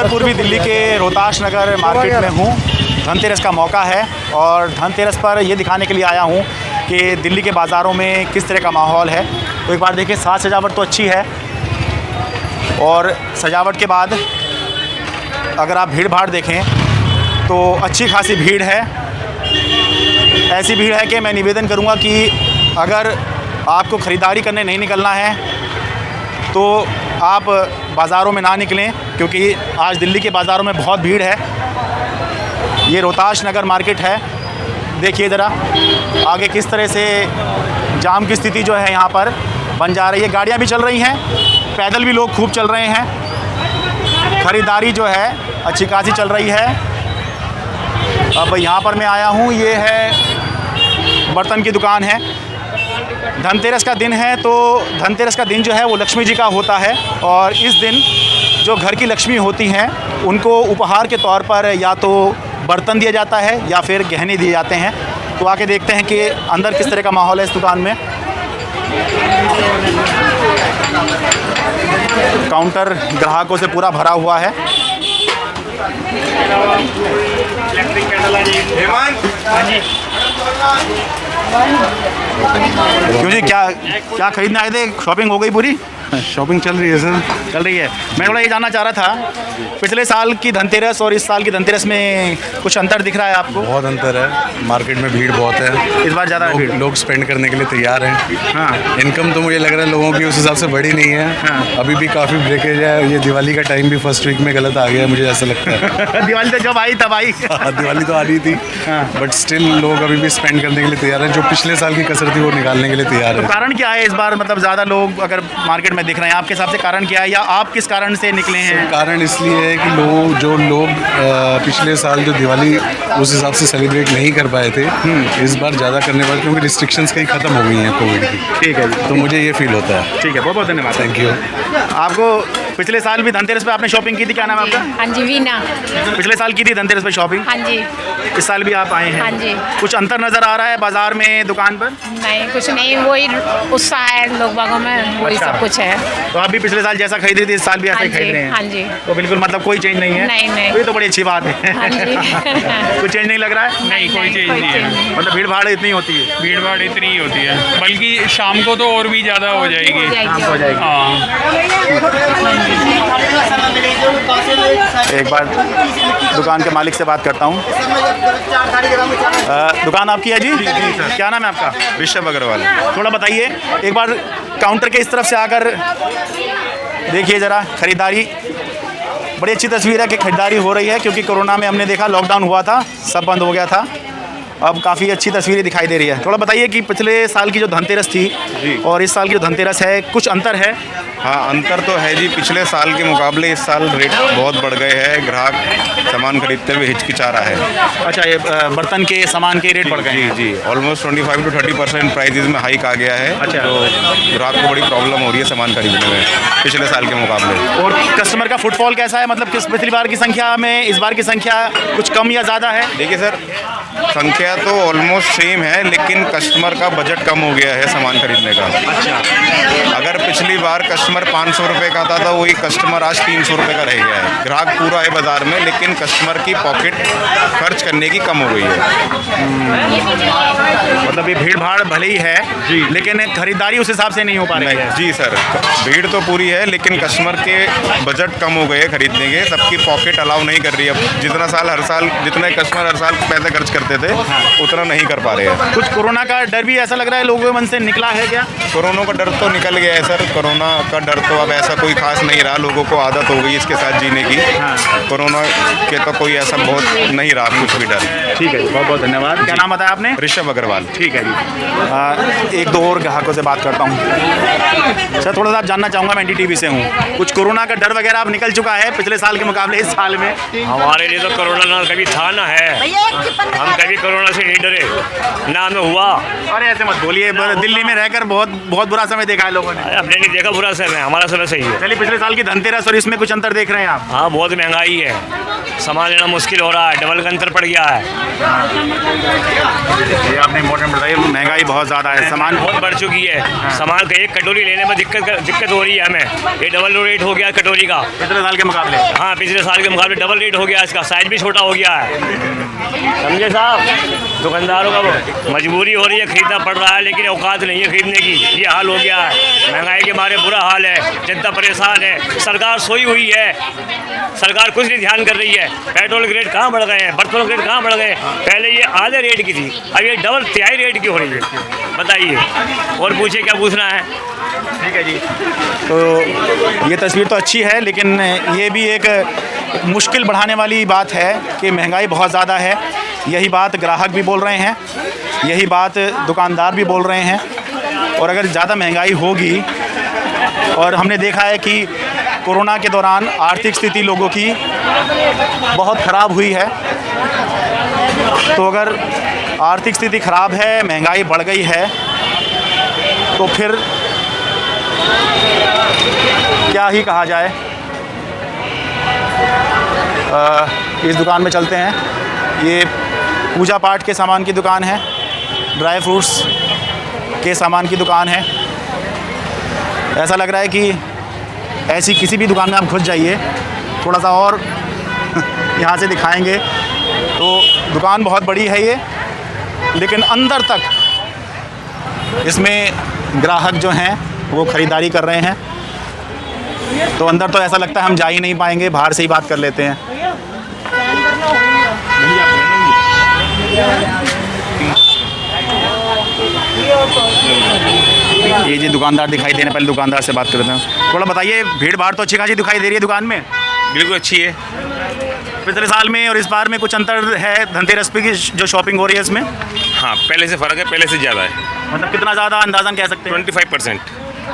उत्तर पूर्वी दिल्ली के रोहताश नगर मार्केट में हूँ। धनतेरस का मौका है और धनतेरस पर ये दिखाने के लिए आया हूँ कि दिल्ली के बाज़ारों में किस तरह का माहौल है। तो एक बार देखिए, साज सजावट तो अच्छी है और सजावट के बाद अगर आप भीड़ भाड़ देखें तो अच्छी खासी भीड़ है। ऐसी भीड़ है कि मैं निवेदन करूँगा कि अगर आपको ख़रीदारी करने नहीं निकलना है तो आप बाज़ारों में ना निकलें, क्योंकि आज दिल्ली के बाज़ारों में बहुत भीड़ है। ये रोहताश नगर मार्केट है, देखिए ज़रा आगे किस तरह से जाम की स्थिति जो है यहाँ पर बन जा रही है। गाड़ियाँ भी चल रही हैं, पैदल भी लोग खूब चल रहे हैं। ख़रीदारी जो है अच्छी खासी चल रही है। अब यहाँ पर मैं आया हूँ, ये है बर्तन की दुकान है। धनतेरस का दिन है तो धनतेरस का दिन जो है वो लक्ष्मी जी का होता है और इस दिन जो घर की लक्ष्मी होती हैं उनको उपहार के तौर पर या तो बर्तन दिया जाता है या फिर गहने दिए जाते हैं। तो आके देखते हैं कि अंदर किस तरह का माहौल है इस दुकान में। काउंटर ग्राहकों से पूरा भरा हुआ है। क्यों जी, क्या खरीदने आए थे? शॉपिंग हो गई पूरी? शॉपिंग चल रही है सर। चल रही है। मैं थोड़ा ये जानना चाह रहा था, पिछले साल की धनतेरस और इस साल की धनतेरस में कुछ अंतर दिख रहा है आपको? बहुत अंतर है, मार्केट में भीड़ बहुत है। इस बार ज़्यादा भीड़, लोग स्पेंड करने के लिए तैयार हैं। हाँ, इनकम तो मुझे लग रहा है लोगों की उस हिसाब से बढ़ी नहीं है। हाँ। अभी भी काफ़ी ब्रेकेज है। ये दिवाली का टाइम भी फर्स्ट वीक में गलत आ गया, मुझे ऐसा लगता है। दिवाली तो जब आई तब आई। दिवाली तो आ रही थी, बट स्टिल लोग अभी भी स्पेंड करने के लिए तैयार हैं। जो पिछले साल की कसर थी वो निकालने के लिए तैयार है। कारण क्या है इस बार, मतलब ज़्यादा लोग अगर मार्केट में दिख रहे हैं, आपके हिसाब से कारण क्या है या आप किस कारण से निकले हैं? कारण इसलिए है कि लोग पिछले साल जो दिवाली उस हिसाब से सेलिब्रेट नहीं कर पाए थे, इस बार ज़्यादा करने वाले, क्योंकि रिस्ट्रिक्शंस कहीं ख़त्म हो गई हैं कोविड की। ठीक है जी, तो मुझे ये फील होता है। ठीक है, बहुत बहुत धन्यवाद। Thank you. आपको पिछले साल भी धनतेरस पे आपने शॉपिंग की थी, क्या नाम है आपका? हाँ जी, वीना। पिछले साल की थी धनतेरस पे शॉपिंग? हाँ जी। इस साल भी आप आए हैं? हाँ जी। कुछ अंतर नज़र आ रहा है बाजार में, दुकान पर? नहीं, कुछ नहीं, वही उत्साह है लोग बागों में, वही अच्छा। सब कुछ है। तो आप भी पिछले साल जैसा खरीदी थी इस साल भी ऐसा ही खरीद रहे हैं? हाँ जी। तो बिल्कुल मतलब कोई चेंज नहीं है? नहीं। तो ये तो बड़ी अच्छी बात है। हाँ जी। कुछ चेंज नहीं लग रहा है? नहीं, कोई चेंज नहीं है। मतलब भीड़ भाड़ इतनी होती है? भीड़ भाड़ इतनी ही होती है, बल्कि शाम को तो और भी ज़्यादा हो जाएगी। हो जाएगी। हाँ, एक बार दुकान के मालिक से बात करता हूँ। दुकान आपकी है जी? जी सर। क्या नाम है आपका? ऋषभ अग्रवाल। थोड़ा बताइए, एक बार काउंटर के इस तरफ से आकर देखिए ज़रा खरीदारी। बड़ी अच्छी तस्वीर है कि खरीदारी हो रही है, क्योंकि कोरोना में हमने देखा लॉकडाउन हुआ था, सब बंद हो गया था। अब काफ़ी अच्छी तस्वीरें दिखाई दे रही है। थोड़ा बताइए कि पिछले साल की जो धनतेरस थी जी और इस साल की जो धनतेरस है, कुछ अंतर है? हाँ, अंतर तो है जी। पिछले साल के मुकाबले इस साल रेट बहुत बढ़ गए हैं। ग्राहक सामान खरीदते हुए हिचकिचा रहा है। अच्छा, ये बर्तन के सामान के रेट बढ़ गए हैं? जी, ऑलमोस्ट 25 to 30% प्राइजेज में हाइक आ गया है। अच्छा। तो ग्राहक को बड़ी प्रॉब्लम हो रही है सामान खरीदने में पिछले साल के मुकाबले। और कस्टमर का फुटफॉल कैसा है? मतलब किस पिछली बार की संख्या में इस बार की संख्या कुछ कम या ज़्यादा है? देखिए सर, संख्या तो ऑलमोस्ट सेम है, लेकिन कस्टमर का बजट कम हो गया है सामान खरीदने का। अच्छा। अगर पिछली बार कस्टमर 500 रुपये का था तो वही कस्टमर आज 300 रुपये का रह गया है। ग्राहक पूरा है बाज़ार में, लेकिन कस्टमर की पॉकेट खर्च करने की कम हो गई है। मतलब ये भीड़ भाड़ भले ही है जी, लेकिन खरीदारी उस हिसाब से नहीं हो पा रही है। जी सर, भीड़ तो पूरी है, लेकिन कस्टमर के बजट कम हो गए खरीदने के। सबकी पॉकेट अलाउ नहीं कर रही है। अब हर साल जितने कस्टमर हर साल पैसे खर्च करते थे, उतना नहीं कर पा रहे हैं। कुछ कोरोना का डर भी ऐसा लग रहा है लोगों के मन से निकला है क्या? कोरोना का डर तो निकल गया है सर। कोरोना का डर तो अब ऐसा कोई खास नहीं रहा। लोगों को आदत हो गई इसके साथ जीने की। कोरोना के तो कोई ऐसा बहुत नहीं रहा कुछ भी डर। ठीक है जी, बहुत बहुत धन्यवाद। क्या नाम बताया आपने? ऋषभ अग्रवाल। ठीक है जी। एक दो और ग्राहकों से बात करता हूँ। सर, थोड़ा सा आप जानना चाहूँगा, मैं NDTV से हूँ। कुछ कोरोना का डर वगैरह अब निकल चुका है पिछले साल के मुकाबले इस साल में? हमारे लिए तो कोरोना ना कभी था ना है। हम कभी कोरोना से नहीं डरे, ना हमें हुआ। अरे ऐसे मत बोलिए, दिल्ली में रहकर बहुत बहुत बुरा समय देखा है लोगों ने। हमने नहीं देखा का बुरा समय है, हमारा समय सही है। चलिए, पिछले साल की धनतेरस और इसमें कुछ अंतर देख रहे हैं आप? हाँ, बहुत महंगाई है, सामान लेना मुश्किल हो रहा है, डबल का अंतर पड़ गया है। ये आपने इम्पोर्टेंट बताया, महंगाई बहुत ज़्यादा है, सामान बहुत बढ़ चुकी है। सामान का एक कटोरी लेने में दिक्कत हो रही है हमें। ये डबल रेट हो गया कटोरी का पिछले साल के मुकाबले। हाँ, पिछले साल के मुकाबले डबल रेट हो गया, इसका साइज भी छोटा हो गया है। समझे साहब, दुकानदारों का मजबूरी हो रही है, खरीदना पड़ रहा है, लेकिन औकात नहीं है खरीदने की। ये हाल हो गया है, महंगाई के मारे बुरा हाल है, जनता परेशान है, सरकार सोई हुई है, सरकार कुछ नहीं ध्यान कर रही है। पेट्रोल के रेट कहाँ बढ़ गए हैं, बर्तनों के रेट कहाँ बढ़ गए। पहले ये आधे रेट की थी, अब ये डबल तिहाई रेट की हो रही है। बताइए, और पूछे क्या पूछना है। ठीक है जी। तो ये तस्वीर तो अच्छी है, लेकिन ये भी एक मुश्किल बढ़ाने वाली बात है कि महंगाई बहुत ज़्यादा है। यही बात ग्राहक भी बोल रहे हैं, यही बात दुकानदार भी बोल रहे हैं। और अगर ज़्यादा महंगाई होगी, और हमने देखा है कि कोरोना के दौरान आर्थिक स्थिति लोगों की बहुत ख़राब हुई है, तो अगर आर्थिक स्थिति ख़राब है, महंगाई बढ़ गई है, तो फिर क्या ही कहा जाए। इस दुकान में चलते हैं। ये पूजा पाठ के सामान की दुकान है, ड्राई फ्रूट्स के सामान की दुकान है। ऐसा लग रहा है कि ऐसी किसी भी दुकान में आप घुस जाइए, थोड़ा सा और यहाँ से दिखाएंगे तो दुकान बहुत बड़ी है ये, लेकिन अंदर तक इसमें ग्राहक जो हैं वो ख़रीदारी कर रहे हैं। तो अंदर तो ऐसा लगता है हम जा ही नहीं पाएंगे, बाहर से ही बात कर लेते हैं। ये जी दुकानदार दिखाई दे रहे हैं, पहले दुकानदार से बात करते हैं। थोड़ा बताइए, भीड़ भाड़ तो अच्छी खासी दिखाई दे रही है दुकान में? बिल्कुल अच्छी है। पिछले साल में और इस बार में कुछ अंतर है धनतेरस पे की जो शॉपिंग हो रही है इसमें? हाँ, पहले से फ़र्क है, पहले से ज़्यादा है। मतलब कितना ज़्यादा अंदाज़न कह सकते हैं? 25%।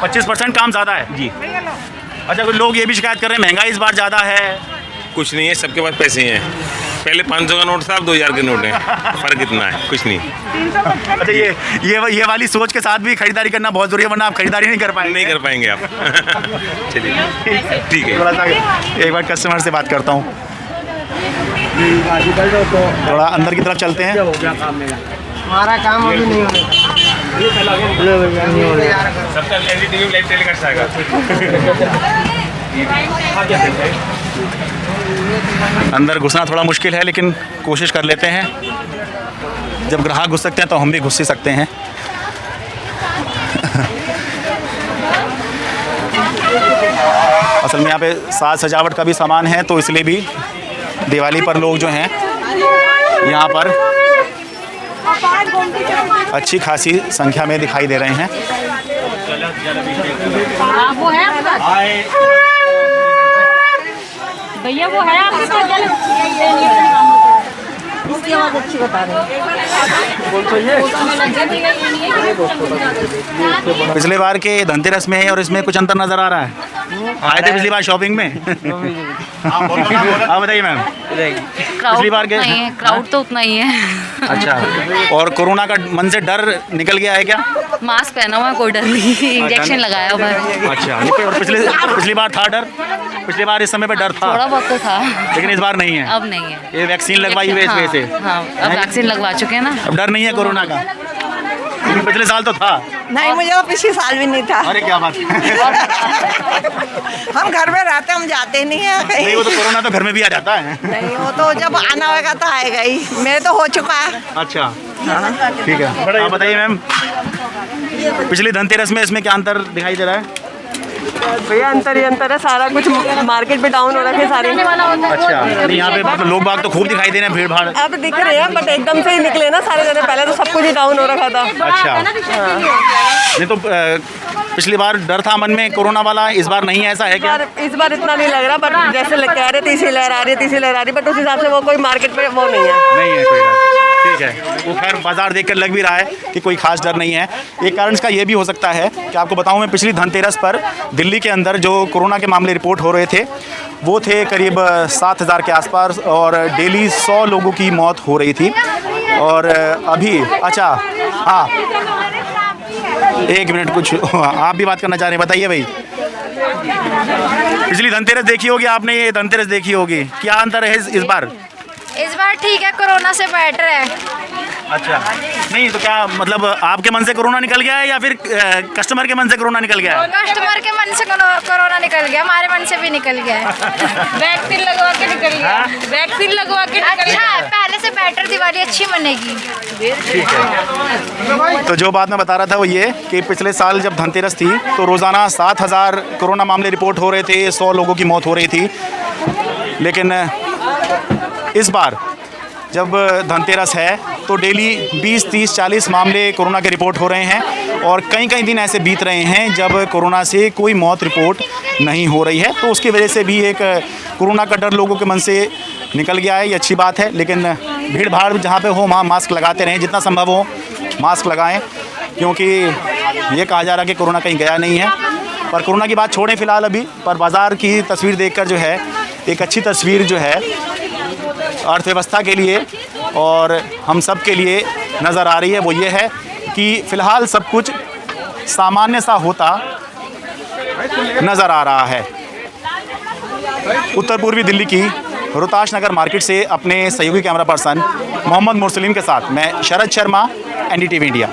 25% काम ज़्यादा है जी। अच्छा, कुछ लोग ये भी शिकायत कर रहे हैं महंगाई इस बार ज़्यादा है। कुछ नहीं है, सबके पास पैसे हैं। पहले 500 का नोट था, अब 2000 के नोट है। फ़र्क इतना है, कुछ नहीं। अच्छा, ये वाली सोच के साथ भी खरीदारी करना बहुत ज़रूरी है, वरना आप खरीदारी नहीं कर पाएंगे। नहीं कर पाएंगे आप। चलिए, ठीक है। थोड़ा सा एक बार कस्टमर से बात करता हूँ, थोड़ा अंदर की तरफ चलते हैं। हमारा काम अभी नहीं होने सबका एलईडी लाइट टेलीकास्ट आएगा। अंदर घुसना थोड़ा मुश्किल है, लेकिन कोशिश कर लेते हैं। जब ग्राहक घुस सकते हैं तो हम भी घुस ही सकते हैं। असल में यहाँ पे साज सजावट का भी सामान है, तो इसलिए भी दिवाली पर लोग जो हैं यहाँ पर अच्छी खासी संख्या में दिखाई दे रहे हैं। वो है भैया, वो है आपके पास? इसकी आवाज़ अच्छी बता रहे हैं। पिछले बार के धनतेरस में है और इसमें कुछ अंतर नज़र आ रहा है। आए थे पिछली बार शॉपिंग में? आप बताइए मैम। पिछली बार के क्राउड तो उतना ही है। अच्छा, और कोरोना का मन से डर निकल गया है क्या? मास्क पहना हुआ है, कोई डर नहीं, इंजेक्शन लगाया हुआ है। अच्छा, और पिछली बार था डर? पिछली बार इस समय पे डर था? थोड़ा बहुत तो था, लेकिन इस बार नहीं है। अब नहीं है। ये वैक्सीन लगवाई हुई है इस वजह से? हाँ, अब वैक्सीन लगवा चुके हैं ना, अब डर नहीं है कोरोना का? लेकिन पिछले साल तो था। नहीं, मुझे तो पिछले साल भी नहीं था। अरे क्या बात है। हम घर में रहते, हम जाते नहीं हैं कहीं। नहीं, वो तो कोरोना तो घर में भी आ जाता है। नहीं, वो तो जब आना होगा तो आएगा ही। मेरे तो हो चुका है। अच्छा, ठीक है। आप बताइए मैम, पिछली धनतेरस में इसमें क्या अंतर दिखाई दे रहा है? भैया अंतर ही अंतर है, सारा कुछ मार्केट में डाउन हो रखे हैं सारे। अच्छा, नहीं यहाँ पे मतलब लोग बाग तो खूब दिखाई दे रहे हैं, भीड़ भाड़। अब दिख रहे हैं, बट एकदम से ही निकले ना सारे जने, पहले तो सब कुछ ही डाउन हो रखा था। अच्छा, नहीं तो पिछली बार डर था मन में कोरोना वाला, इस बार नहीं है, ऐसा है क्या? इस बार इतना नहीं लग रहा, बट जैसे कह रहे तीसरी लहर आ रही, बट उस हिसाब से वो कोई मार्केट में वो नहीं है। नहीं है कोई डर, ठीक है। वो खैर बाजार देखकर लग भी रहा है कि कोई खास डर नहीं है। एक कारण इसका ये भी हो सकता है कि आपको बताऊं, मैं पिछली धनतेरस पर दिल्ली के अंदर जो कोरोना के मामले रिपोर्ट हो रहे थे वो थे करीब 7000 के आसपास, और डेली 100 लोगों की मौत हो रही थी। और अभी अच्छा, हाँ, एक मिनट, कुछ आप भी बात करना चाह रहे हैं, बताइए भाई। पिछली धनतेरस देखी होगी आपने, ये धनतेरस देखी होगी, क्या अंतर है इस बार? इस बार ठीक है, कोरोना से बेटर है। अच्छा, नहीं तो क्या मतलब आपके मन से कोरोना निकल गया है या फिर कस्टमर के मन से कोरोना निकल गया है? कस्टमर के मन से कोरोना निकल गया, हमारे मन से भी निकल गया है। वैक्सीन लगवा के निकल गया, वैक्सीन लगवा के निकल गया। अच्छा, पहले से बेटर दिवाली अच्छी मनेगी। तो जो बात मैं बता रहा था वो ये कि पिछले साल जब धनतेरस थी तो रोज़ाना 7,000 कोरोना मामले रिपोर्ट हो रहे थे, 100 लोगों की मौत हो रही थी। लेकिन इस बार जब धनतेरस है तो डेली 20, 30, 40 मामले कोरोना के रिपोर्ट हो रहे हैं और कई दिन ऐसे बीत रहे हैं जब कोरोना से कोई मौत रिपोर्ट नहीं हो रही है। तो उसकी वजह से भी एक कोरोना का डर लोगों के मन से निकल गया है, ये अच्छी बात है। लेकिन भीड़ भाड़ जहाँ पे हो वहाँ मास्क लगाते रहें, जितना संभव हो मास्क लगाएं, क्योंकि ये कहा जा रहा है कि कोरोना कहीं गया नहीं है। पर कोरोना की बात छोड़ें फ़िलहाल अभी, पर बाज़ार की तस्वीर देखकर जो है एक अच्छी तस्वीर जो है अर्थव्यवस्था के लिए और हम सब के लिए नज़र आ रही है। वो ये है कि फ़िलहाल सब कुछ सामान्य सा होता नज़र आ रहा है। उत्तर पूर्वी दिल्ली की रोहताश नगर मार्केट से अपने सहयोगी कैमरा पर्सन मोहम्मद मुरसलीम के साथ मैं शरद शर्मा, NDTV इंडिया।